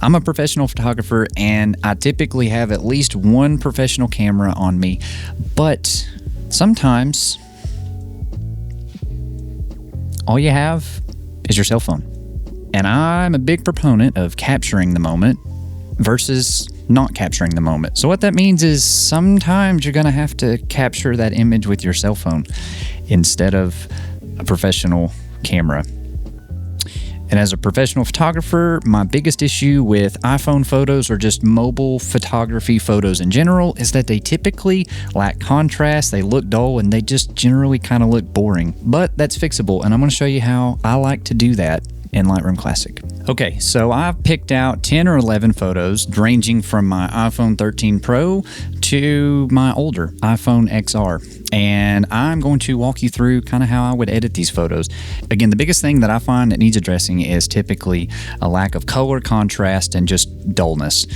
I'm a professional photographer and I typically have at least one professional camera on me, but sometimes all you have is your cell phone. And I'm a big proponent of capturing the moment versus not capturing the moment. So what that means is sometimes you're going to have to capture that image with your cell phone instead of a professional camera. And as a professional photographer, my biggest issue with iPhone photos or just mobile photography photos in general is that they typically lack contrast, they look dull, and they just generally kind of look boring. But that's fixable, and I'm going to show you how I like to do that in Lightroom Classic. Okay, so I've picked out 10 or 11 photos ranging from my iPhone 13 Pro to my older iPhone XR. And I'm going to walk you through kind of how I would edit these photos. Again, the biggest thing that I find that needs addressing is typically a lack of color contrast and just dullness.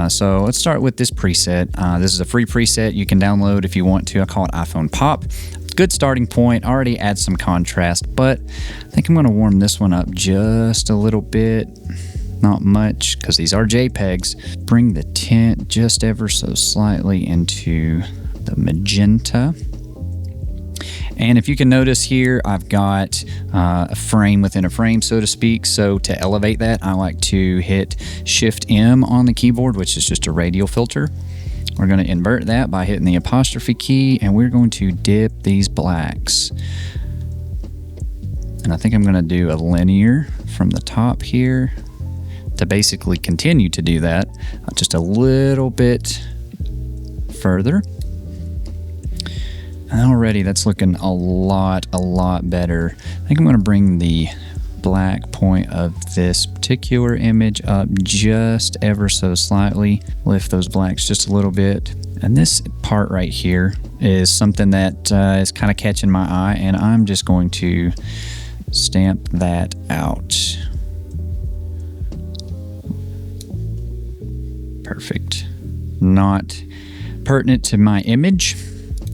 So let's start with this preset. This is a free preset you can download if you want to. I call it iPhone Pop. Good starting point, already adds some contrast, but I think I'm going to warm this one up just a little bit. Not much, because these are JPEGs. Bring the tint just ever so slightly into the magenta. And if you can notice here, I've got a frame within a frame, so to speak. So to elevate that, I like to hit Shift M on the keyboard, which is just a radial filter. We're going to invert that by hitting the apostrophe key, and we're going to dip these blacks. And I think I'm going to do a linear from the top here to basically continue to do that just a little bit further. And already that's looking a lot better. I think I'm going to bring the black point of this particular image up just ever so slightly. Lift those blacks just a little bit. And this part right here is something that is kind of catching my eye, and I'm just going to stamp that out. Perfect. Not pertinent to my image.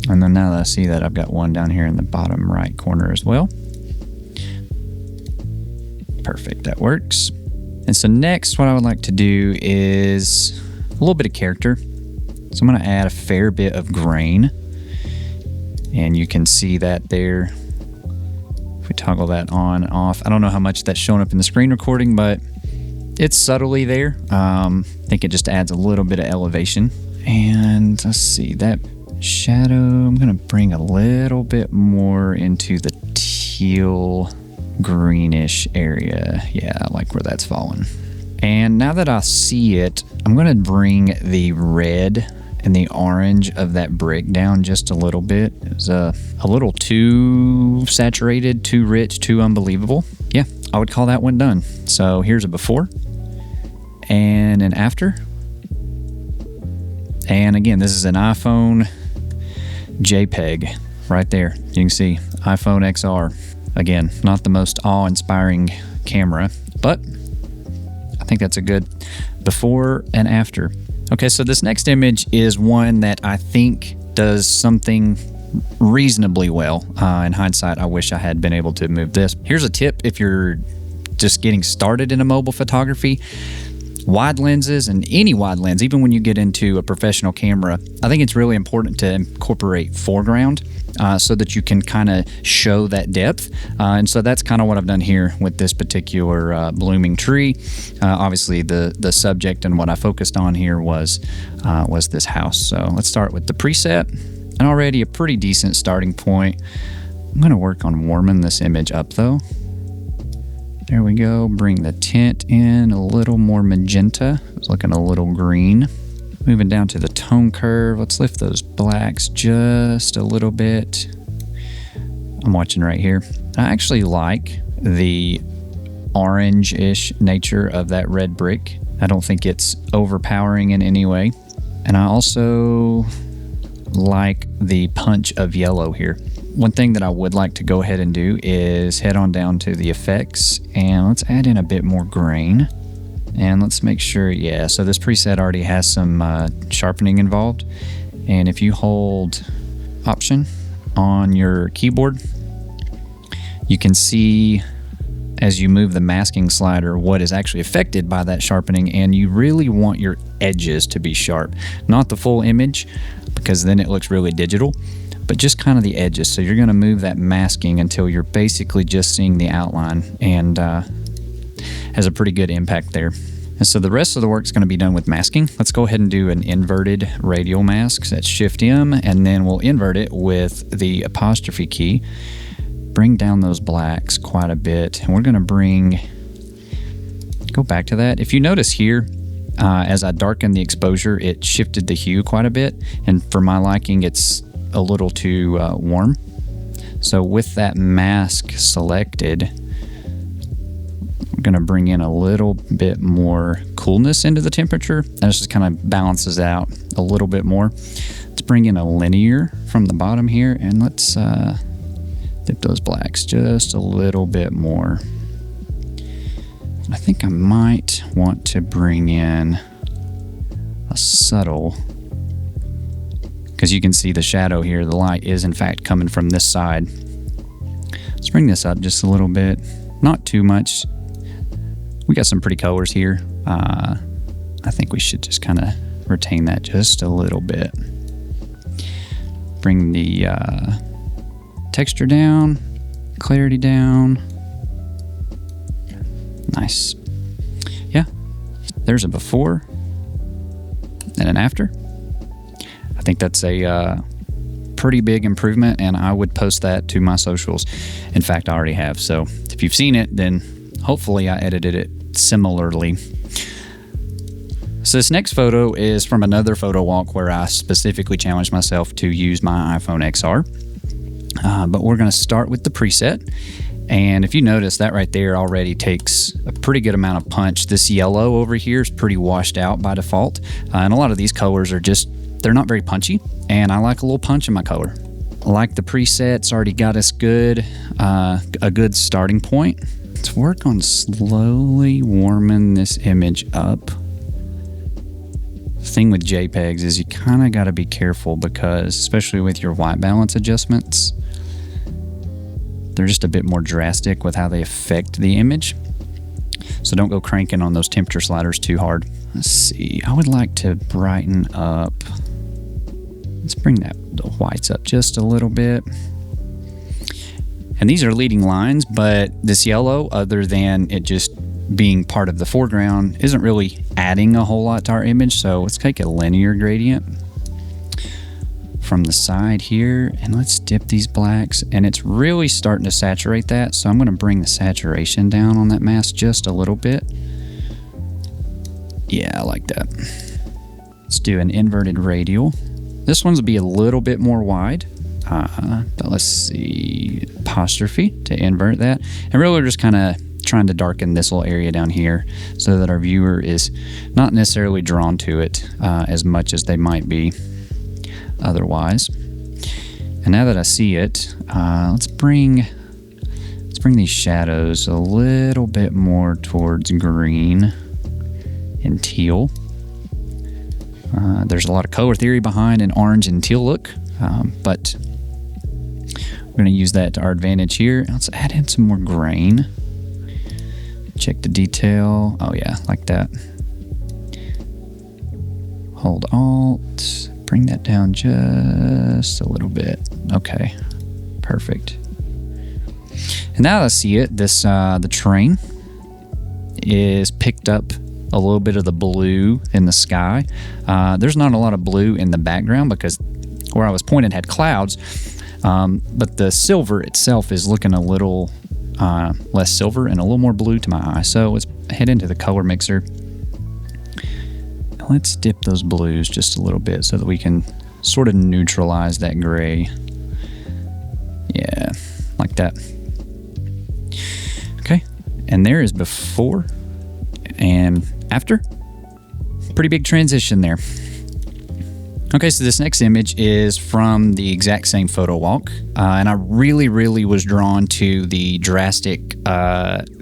And then now that I see that, I've got one down here in the bottom right corner as well. Perfect, that works. And so next, what I would like to do is a little bit of character. So I'm going to add a fair bit of grain. And you can see that there. If we toggle that on and off, I don't know how much that's showing up in the screen recording, but it's subtly there. I think it just adds a little bit of elevation. And let's see, that shadow, I'm going to bring a little bit more into the teal greenish area. Yeah, I like where that's fallen. And now that I see it, I'm going to bring the red and the orange of that brick down just a little bit. It was a little too saturated, too rich, too unbelievable. Yeah, I would call that one done. So here's a before and an after. And again, this is an iPhone JPEG right there. You can see iPhone XR. Again, not the most awe-inspiring camera, but I think that's a good before and after. Okay, so this next image is one that I think does something reasonably well. In hindsight, I wish I had been able to move this. Here's a tip if you're just getting started in a mobile photography. Wide lenses, and any wide lens, even when you get into a professional camera, I think it's really important to incorporate foreground so that you can kind of show that depth. And so that's kind of what I've done here with this particular blooming tree. Obviously, the subject and what I focused on here was this house. So let's start with the preset, and already a pretty decent starting point. I'm going to work on warming this image up though. There we go. Bring the tint in a little more magenta. It's looking a little green. Moving down to the tone curve. Let's lift those blacks just a little bit. I'm watching right here. I actually like the orange-ish nature of that red brick. I don't think it's overpowering in any way. And I also like the punch of yellow here. One thing that I would like to go ahead and do is head on down to the effects and let's add in a bit more grain. And let's make sure, yeah, so this preset already has some sharpening involved. And if you hold Option on your keyboard, you can see as you move the masking slider what is actually affected by that sharpening, and you really want your edges to be sharp. Not the full image, because then it looks really digital, but just kind of the edges. So you're going to move that masking until you're basically just seeing the outline, and has a pretty good impact there. And so the rest of the work is going to be done with masking. Let's go ahead and do an inverted radial mask. So that's Shift M, and then we'll invert it with the apostrophe key. Bring down those blacks quite a bit, and we're going to go back to that. If you notice here, as I darken the exposure, it shifted the hue quite a bit, and for my liking, it's a little too warm. So with that mask selected, we're going to bring in a little bit more coolness into the temperature. That just kind of balances out a little bit more. Let's bring in a linear from the bottom here, and let's dip those blacks just a little bit more. I think I might want to bring in a subtle, because you can see the shadow here. The light is in fact coming from this side. Let's bring this up just a little bit, not too much. We got some pretty colors here. I think we should just kind of retain that just a little bit. Bring the texture down, clarity down. Nice. Yeah, there's a before and an after. I think that's a pretty big improvement, and I would post that to my socials. In fact, I already have. So if you've seen it, then hopefully I edited it similarly. So this next photo is from another photo walk where I specifically challenged myself to use my iPhone XR. But we're going to start with the preset. And if you notice, that right there already takes a pretty good amount of punch. This yellow over here is pretty washed out by default. And a lot of these colors are they're not very punchy. And I like a little punch in my color. I like the presets, already got us a good starting point. Let's work on slowly warming this image up. The thing with JPEGs is you kind of got to be careful, because especially with your white balance adjustments, they're just a bit more drastic with how they affect the image. So don't go cranking on those temperature sliders too hard. Let's see, I would like to brighten up. Let's bring the whites up just a little bit. And these are leading lines, but this yellow, other than it just being part of the foreground, isn't really adding a whole lot to our image. So let's take a linear gradient from the side here, and let's dip these blacks, and it's really starting to saturate that. So I'm going to bring the saturation down on that mask just a little bit. Yeah, I like that. Let's do an inverted radial. This one's will be a little bit more wide. But let's see, apostrophe to invert that. And really we're just kind of trying to darken this little area down here so that our viewer is not necessarily drawn to it as much as they might be otherwise. And now that I see it, let's bring these shadows a little bit more towards green and teal. There's a lot of color theory behind an orange and teal look, but we're going to use that to our advantage here. Let's add in some more grain. Check the detail. Oh yeah, like that. Hold Alt, bring that down just a little bit. Okay, perfect. And now that I see it, this the train is picked up a little bit of the blue in the sky. There's not a lot of blue in the background because where I was pointed had clouds, but the silver itself is looking a little less silver and a little more blue to my eye. So let's head into the color mixer. Let's dip those blues just a little bit so that we can sort of neutralize that gray. Yeah, like that. Okay, and there is before and after. Pretty big transition there. Okay, so this next image is from the exact same photo walk, and I really was drawn to the drastic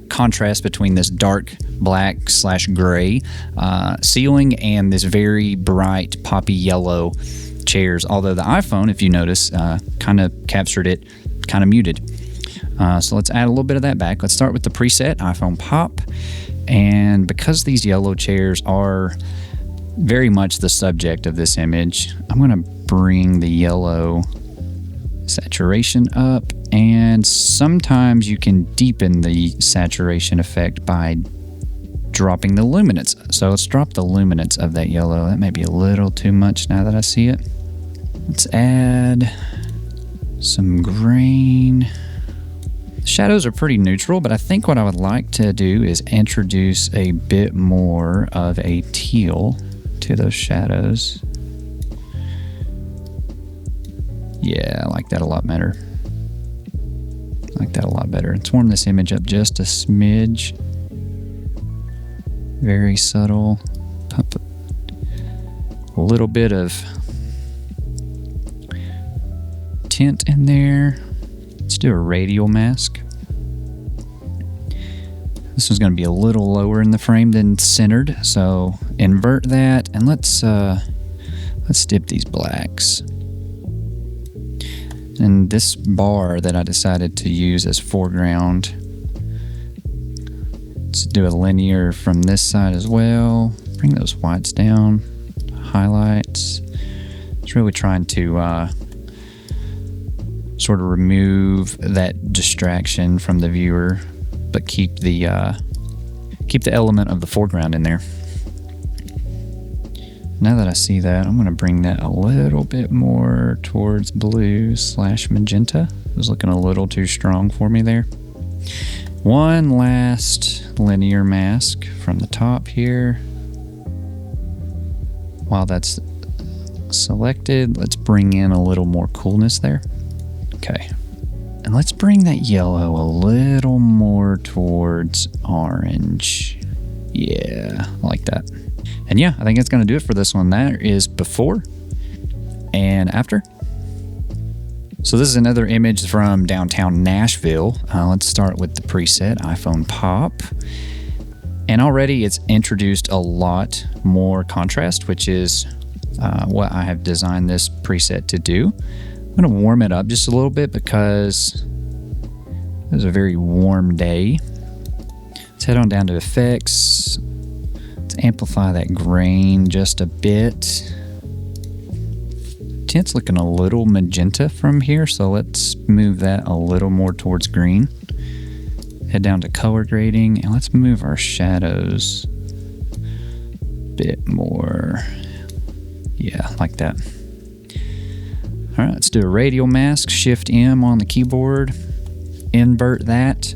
contrast between this dark black / gray ceiling and this very bright poppy yellow chairs, although the iPhone, if you notice, kind of captured it kind of muted. So let's add a little bit of that back. Let's start with the preset iPhone Pop. And because these yellow chairs are very much the subject of this image, I'm going to bring the yellow saturation up. And sometimes you can deepen the saturation effect by dropping the luminance. So let's drop the luminance of that yellow. That may be a little too much now that I see it. Let's add some grain. The shadows are pretty neutral, but I think what I would like to do is introduce a bit more of a teal to those shadows. Yeah, I like that a lot better. Let's warm this image up just a smidge. Very subtle. Put a little bit of tint in there. Let's do a radial mask. This one's going to be a little lower in the frame than centered, so invert that, and let's dip these blacks. And this bar that I decided to use as foreground, let's do a linear from this side as well. Bring those whites down, highlights. It's really trying to sort of remove that distraction from the viewer, but keep the element of the foreground in there. Now that I see that, I'm going to bring that a little bit more towards blue/magenta. It was looking a little too strong for me there. One last linear mask from the top here. While that's selected, let's bring in a little more coolness there. Okay. And let's bring that yellow a little more towards orange. Yeah, I like that. And yeah, I think that's going to do it for this one. That is before and after. So this is another image from downtown Nashville. Let's start with the preset iPhone Pop. And already it's introduced a lot more contrast, which is what I have designed this preset to do. I'm going to warm it up just a little bit because it was a very warm day. Let's head on down to effects. Let's amplify that grain just a bit. Tint's looking a little magenta from here, so let's move that a little more towards green. Head down to color grading, and let's move our shadows a bit more. Yeah, like that. All right, let's do a radial mask. Shift M on the keyboard. Invert that.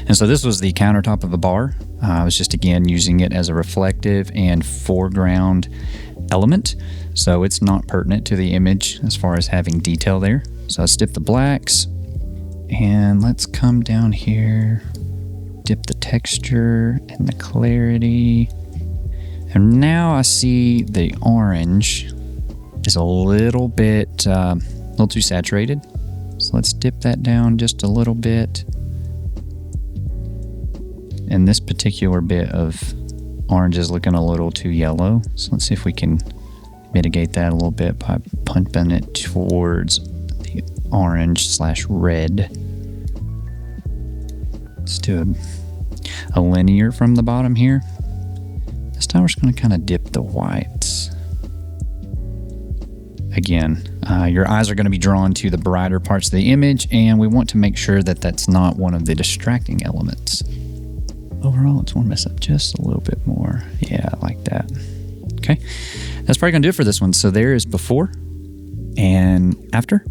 And so this was the countertop of a bar. I was just, again, using it as a reflective and foreground element. So it's not pertinent to the image as far as having detail there. So let's dip the blacks. And let's come down here, dip the texture and the clarity. And now I see the orange is a little too saturated. So let's dip that down just a little bit. And this particular bit of orange is looking a little too yellow. So let's see if we can mitigate that a little bit by pumping it towards the orange/red. Let's do a linear from the bottom here. This time we're just going to kind of dip the whites. Again, your eyes are going to be drawn to the brighter parts of the image, and we want to make sure that that's not one of the distracting elements. Overall, let's warm this up just a little bit more. Yeah, I like that. Okay, that's probably going to do it for this one. So there is before and after.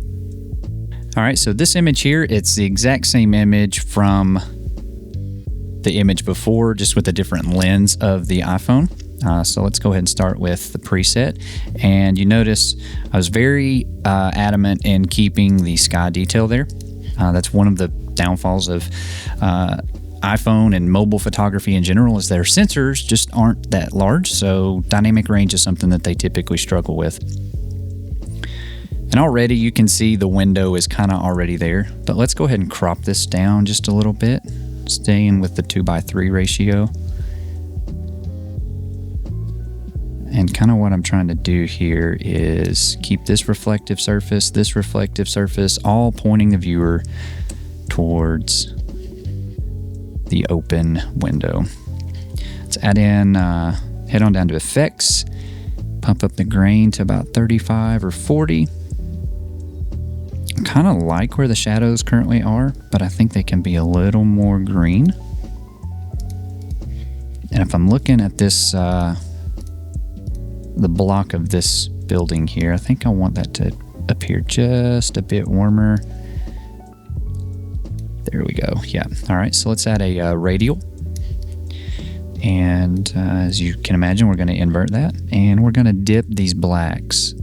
All right, so this image here, it's the exact same image from the image before, just with a different lens of the iPhone. So let's go ahead and start with the preset. And you notice I was very adamant in keeping the sky detail there. That's one of the downfalls of iPhone and mobile photography in general, is their sensors just aren't that large. So dynamic range is something that they typically struggle with. And already you can see the window is kind of already there, but let's go ahead and crop this down just a little bit, staying with the 2:3 ratio. And kind of what I'm trying to do here is keep this reflective surface, all pointing the viewer towards the open window. Let's add in, head on down to effects, pump up the grain to about 35 or 40. I kind of like where the shadows currently are, but I think they can be a little more green. And if I'm looking at this, the block of this building here, I think I want that to appear just a bit warmer. There we go. Yeah. All right. So let's add a radial. And as you can imagine, we're going to invert that. And we're going to dip these blacks.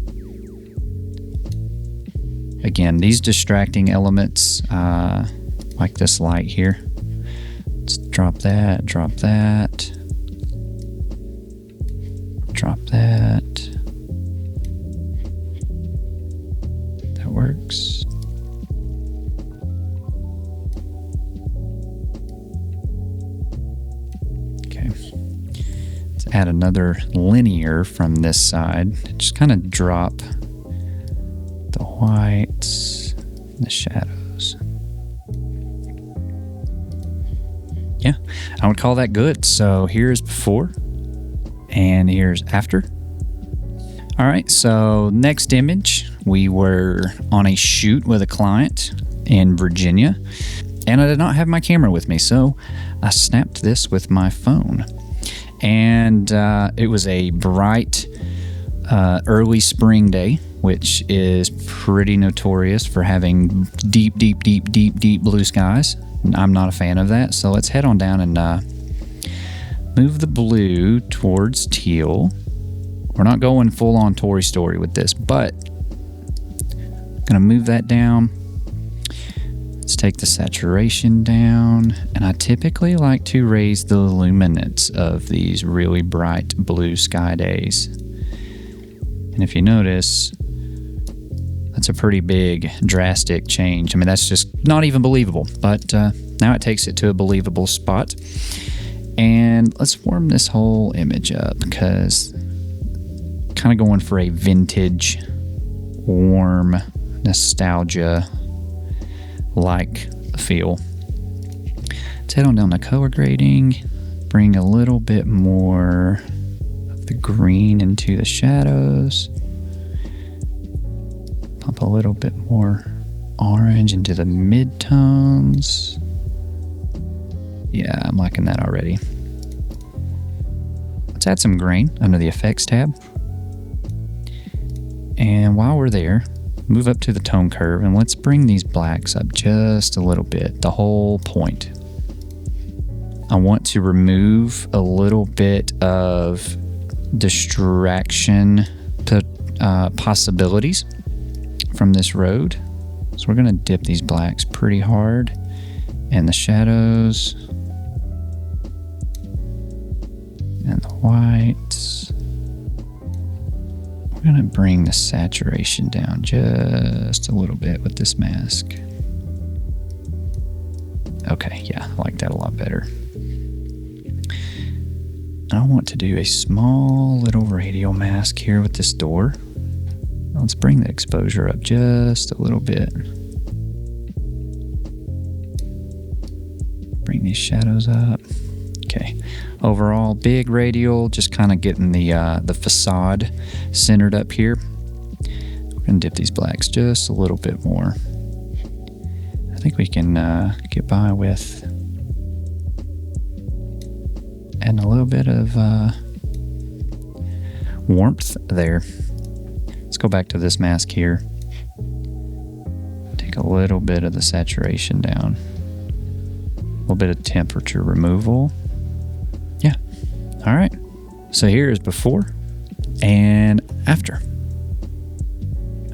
Again, these distracting elements, like this light here. Let's drop that, drop that. Drop that. That works. Okay. Let's add another linear from this side. Just kind of drop the whites, the shadows. Yeah, I would call that good. So here's before. And here's after. All right, so next image, we were on a shoot with a client in Virginia, and I did not have my camera with me, so I snapped this with my phone. And it was a bright early spring day, which is pretty notorious for having deep blue skies. I'm not a fan of that, so let's head on down and move the blue towards teal. We're not going full on Toy Story with this, but I'm gonna move that down. Let's take the saturation down, and I typically like to raise the luminance of these really bright blue sky days. And if you notice, that's a pretty big, drastic change. I mean, that's just not even believable, but now it takes it to a believable spot. And let's warm this whole image up because kind of going for a vintage, warm, nostalgia-like feel. Let's head on down to color grading, bring a little bit more of the green into the shadows, pump a little bit more orange into the mid-tones. Yeah, I'm liking that already. Let's add some grain under the effects tab. And while we're there, move up to the tone curve and let's bring these blacks up just a little bit, the whole point. I want to remove a little bit of distraction possibilities from this road. So we're gonna dip these blacks pretty hard, and the shadows and the whites. We're gonna bring the saturation down just a little bit with this mask. Okay, yeah, I like that a lot better. I want to do a small little radial mask here with this door. Let's bring the exposure up just a little bit. Bring these shadows up. Okay. Overall, big radial, just kind of getting the facade centered up here. We're gonna dip these blacks just a little bit more. I think we can get by with adding a little bit of warmth there. Let's go back to this mask here. Take a little bit of the saturation down. A little bit of temperature removal. Yeah. All right. So here is before and after.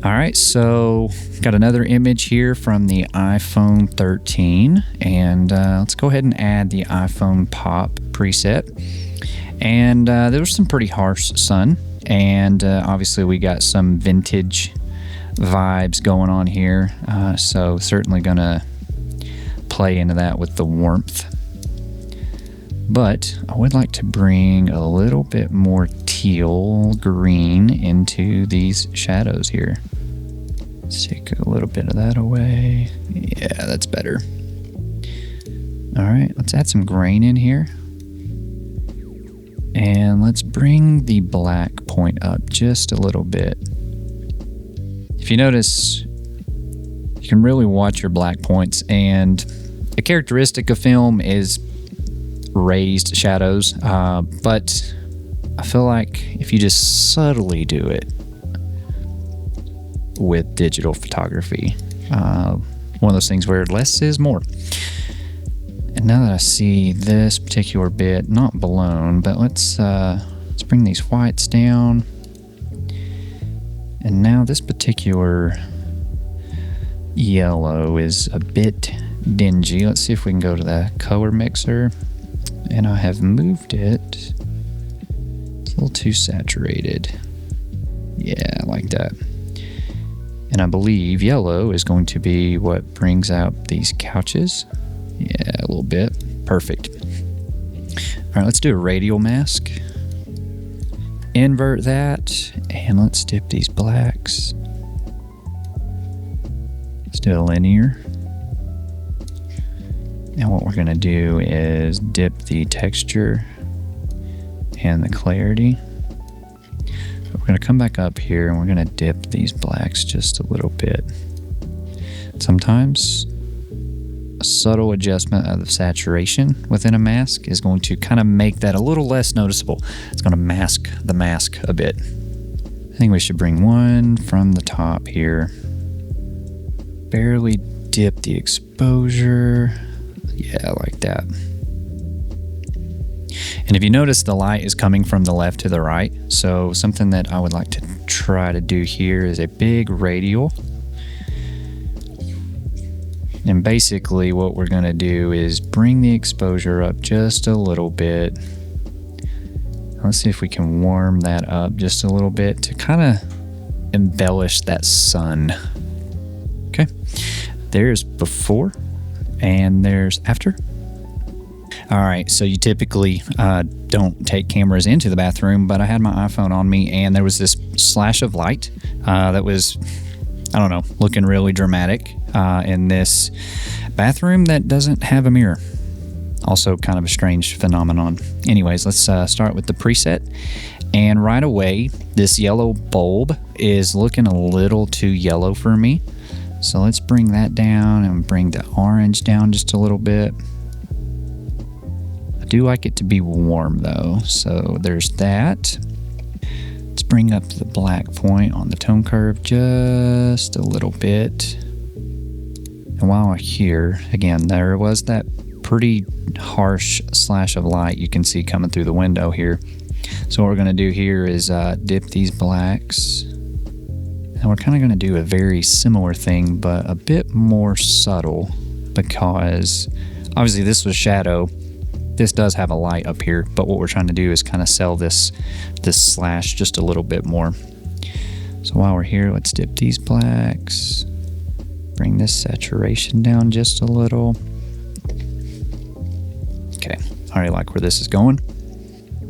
All right. So got another image here from the iPhone 13. And let's go ahead and add the iPhone Pop preset. And there was some pretty harsh sun. And obviously we got some vintage vibes going on here. So certainly gonna play into that with the warmth. But I would like to bring a little bit more teal green into these shadows here. Let's take a little bit of that away. Yeah, that's better. All right, let's add some grain in here. And let's bring the black point up just a little bit. If you notice, you can really watch your black points, and a characteristic of film is raised shadows, but I feel like if you just subtly do it with digital photography, one of those things where less is more. And now that I see this particular bit, not blown, but let's bring these whites down. And now this particular yellow is a bit dingy. Let's see if we can go to the color mixer. And I have moved it. It's a little too saturated. Yeah, like that. And I believe yellow is going to be what brings out these couches. Yeah, a little bit. Perfect. All right, let's do a radial mask. Invert that, and let's dip these blacks. Let's do a linear. And what we're gonna do is dip the texture and the clarity. But we're gonna come back up here and we're gonna dip these blacks just a little bit. Sometimes a subtle adjustment of the saturation within a mask is going to kind of make that a little less noticeable. It's going to mask the mask a bit. I think we should bring one from the top here. Barely dip the exposure. Yeah, like that. And if you notice, the light is coming from the left to the right. So something that I would like to try to do here is a big radial. And basically what we're going to do is bring the exposure up just a little bit. Let's see if we can warm that up just a little bit to kind of embellish that sun. Okay, there's before and there's after. All right, so you typically don't take cameras into the bathroom, but I had my iPhone on me and there was this slash of light that was, I don't know, looking really dramatic in this bathroom that doesn't have a mirror. Also kind of a strange phenomenon. Anyways, let's start with the preset. And right away, this yellow bulb is looking a little too yellow for me. So let's bring that down and bring the orange down just a little bit. I do like it to be warm though, so there's that. Let's bring up the black point on the tone curve just a little bit. And while we're here, again, there was that pretty harsh slash of light you can see coming through the window here. So what we're gonna do here is dip these blacks. And we're kind of gonna do a very similar thing, but a bit more subtle, because obviously this was shadow. This does have a light up here, but what we're trying to do is kind of sell this slash just a little bit more. So while we're here, let's dip these blacks. Bring this saturation down just a little. Okay, I already like where this is going.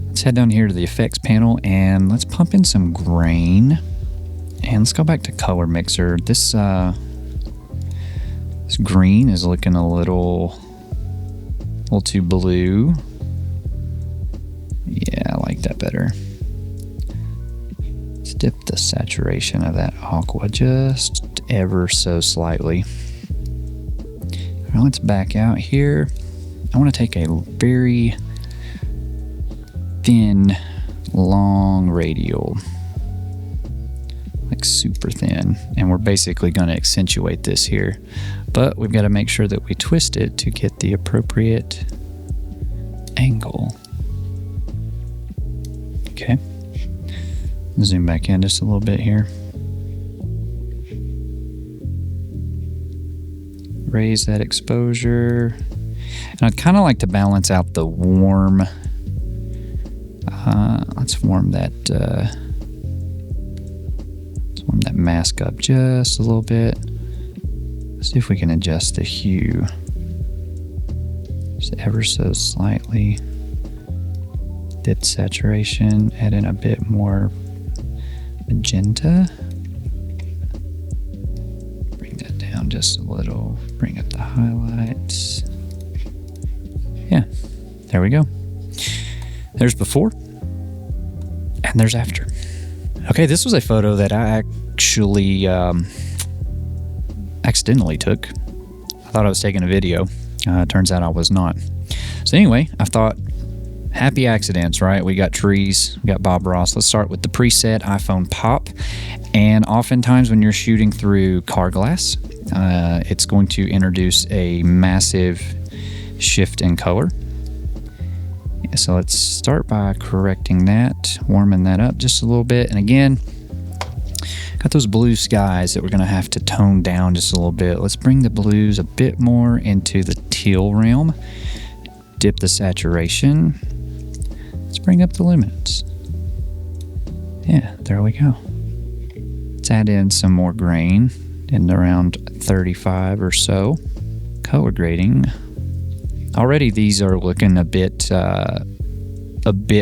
Let's head down here to the effects panel and let's pump in some grain. And let's go back to color mixer. This green is looking a little too blue. Yeah, I like that better. Let's dip the saturation of that aqua just ever so slightly. All right, let's back out here. I want to take a very thin, long radial, like super thin, and we're basically going to accentuate this here, but we've got to make sure that we twist it to get the appropriate angle. Okay, zoom back in just a little bit here. Raise that exposure. And I'd kind of like to balance out the warm. Let's warm that mask up just a little bit. Let's see if we can adjust the hue just ever so slightly. Dip saturation, add in a bit more magenta. Bring that down just a little. Bring up the highlights. Yeah, there we go. There's before and there's after. Okay, this was a photo that I actually accidentally took. I thought I was taking a video. Turns out I was not. So anyway, I thought, happy accidents, right? We got trees, we got Bob Ross. Let's start with the preset iPhone pop. And oftentimes when you're shooting through car glass, it's going to introduce a massive shift in color. So let's start by correcting that, warming that up just a little bit. And again, got those blue skies that we're going to have to tone down just a little bit. Let's bring the blues a bit more into the teal realm. Dip the saturation. Let's bring up the luminance. Yeah, there we go. Let's add in some more grain in around 35 or so. Color grading. Already these are looking a bit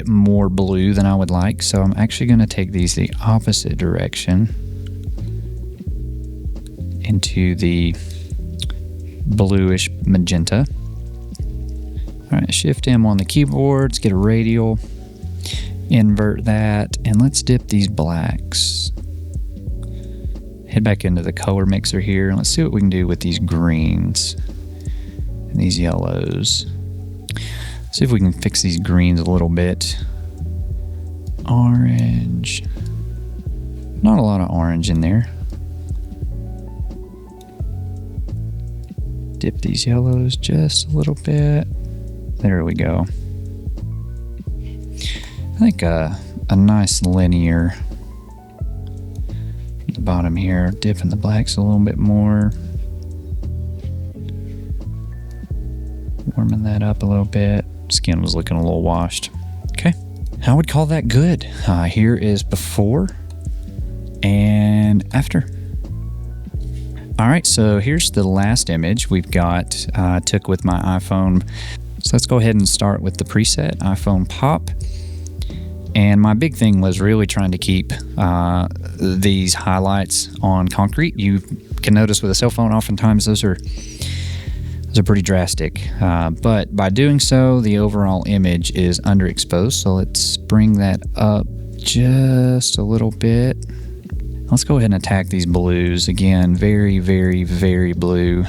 more blue than I would like, so I'm actually going to take these the opposite direction into the bluish magenta. All right, Shift M on the keyboard, let's get a radial, invert that, and let's dip these blacks. Head back into the color mixer here, and let's see what we can do with these greens and these yellows. See if we can fix these greens a little bit. Orange. Not a lot of orange in there. Dip these yellows just a little bit. There we go. I think a nice linear from the bottom here. Dipping the blacks a little bit more. Warming that up a little bit. Skin was looking a little washed. Okay, I would call that good. Here is before and after. All right, so here's the last image we've got. Took with my iPhone. So let's go ahead and start with the preset iPhone pop. And my big thing was really trying to keep these highlights on concrete. You can notice with a cell phone, oftentimes those are pretty drastic. But by doing so, the overall image is underexposed. So let's bring that up just a little bit. Let's go ahead and attack these blues. Again, very, very, very blue.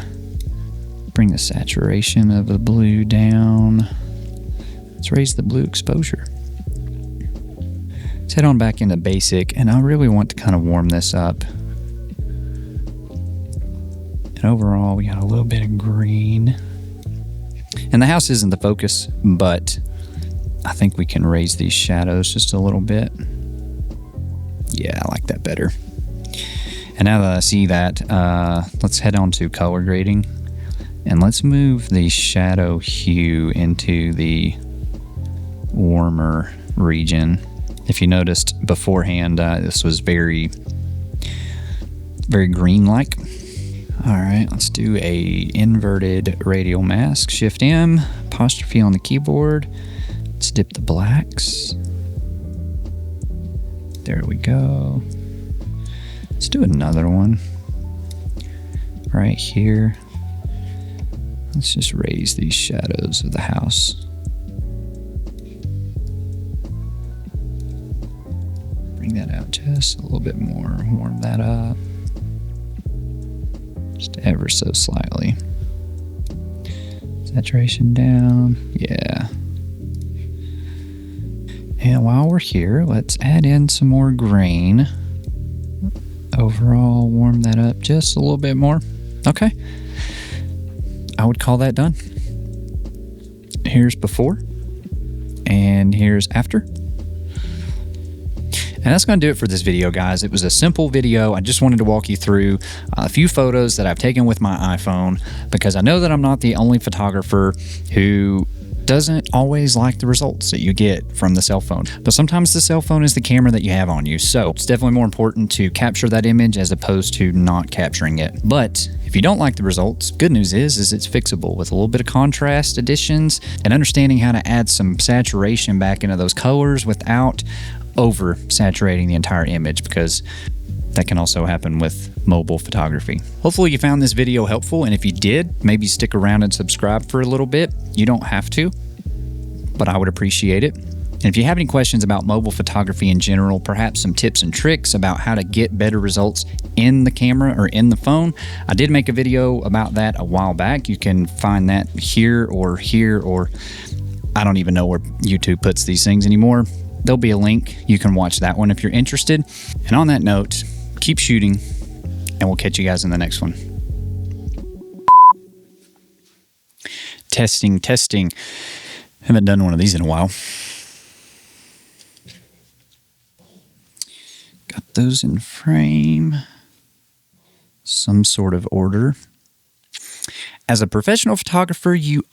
Bring the saturation of the blue down. Let's raise the blue exposure. Let's head on back into basic, and I really want to kind of warm this up. And overall, we got a little bit of green. And the house isn't the focus, but I think we can raise these shadows just a little bit. Yeah, I like that better. And now that I see that, let's head on to color grading. And let's move the shadow hue into the warmer region. If you noticed beforehand, this was very, very green-like. All right, let's do a inverted radial mask. Shift M, apostrophe on the keyboard. Let's dip the blacks. There we go. Let's do another one right here. Let's just raise these shadows of the house. Bring that out just a little bit more. Warm that up. Just ever so slightly. Saturation down. Yeah. And while we're here, let's add in some more grain. Overall, warm that up just a little bit more. Okay. I would call that done. Here's before and here's after. And that's going to do it for this video, guys. It was a simple video. I just wanted to walk you through a few photos that I've taken with my iPhone, because I know that I'm not the only photographer who doesn't always like the results that you get from the cell phone. But sometimes the cell phone is the camera that you have on you. So it's definitely more important to capture that image as opposed to not capturing it. But if you don't like the results, good news is it's fixable with a little bit of contrast additions and understanding how to add some saturation back into those colors without over saturating the entire image, because that can also happen with mobile photography. Hopefully you found this video helpful, and if you did, maybe stick around and subscribe for a little bit. You don't have to, but I would appreciate it. And if you have any questions about mobile photography in general, perhaps some tips and tricks about how to get better results in the camera or in the phone, I did make a video about that a while back. You can find that here, or I don't even know where YouTube puts these things anymore. There'll be a link. You can watch that one if you're interested. And on that note, keep shooting, and we'll catch you guys in the next one. Testing. Haven't done one of these in a while. Got those in frame. Some sort of order. As a professional photographer, you've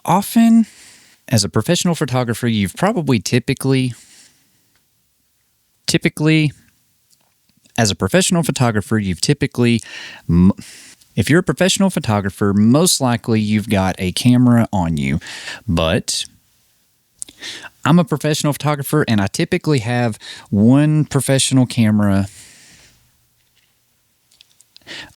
probably typically, if you're a professional photographer, most likely you've got a camera on you. But I'm a professional photographer, and I typically have one professional camera